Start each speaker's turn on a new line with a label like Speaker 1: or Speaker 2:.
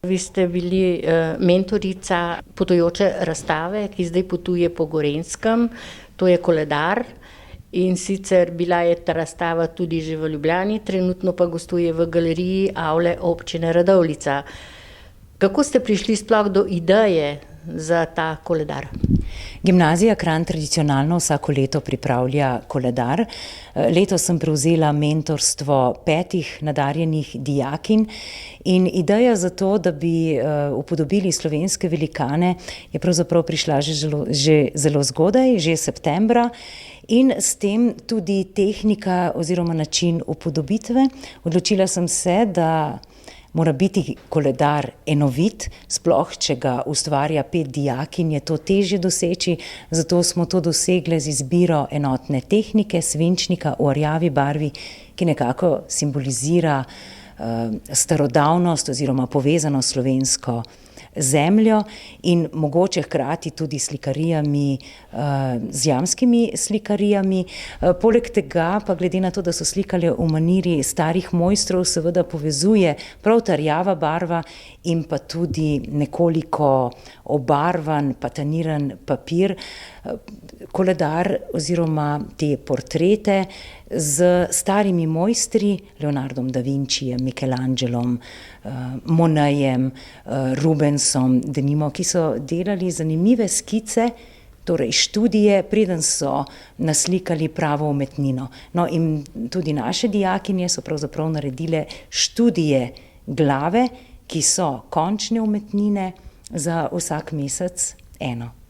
Speaker 1: Vi ste bili mentorica potujoče razstave, ki zdaj potuje po Gorenjskem, to je Koledar. In sicer bila je ta razstava tudi že v Ljubljani, trenutno pa gostuje v galeriji Avle občine Radovljica. Kako ste prišli sploh do ideje za ta koledar?
Speaker 2: Gimnazija Kranj tradicionalno vsako leto pripravlja koledar. Letos sem prevzela mentorstvo 5 nadarjenih dijakinj in ideja za to, da bi upodobili slovenske velikane, je pravzaprav prišla že zelo zgodaj, že septembra. In s tem tudi tehnika oziroma način upodobitve. Odločila sem se, da mora biti koledar enovit, sploh če ga ustvarja 5 dijakinj, je to težje doseči, zato smo to dosegle z izbiro enotne tehnike, svinčnika v rjavi barvi, ki nekako simbolizira starodavnost oziroma povezano slovensko zemljo in mogoče hkrati tudi slikarijami, z jamskimi slikarijami. Poleg tega pa glede na to, da so slikale v maniri starih mojstrov, seveda povezuje prav ta rjava barva in pa tudi nekoliko obarvan, patiniran papir. Koledar oziroma te portrete z starimi mojstri, Leonardom da Vincijem, Michelangelom, Monejem, Rubensom, denimo, ki so delali zanimive skice, torej študije, preden so naslikali pravo umetnino. No, in tudi naše dijakinje so pravzaprav naredile študije glave, ki so končne umetnine, za vsak mesec eno.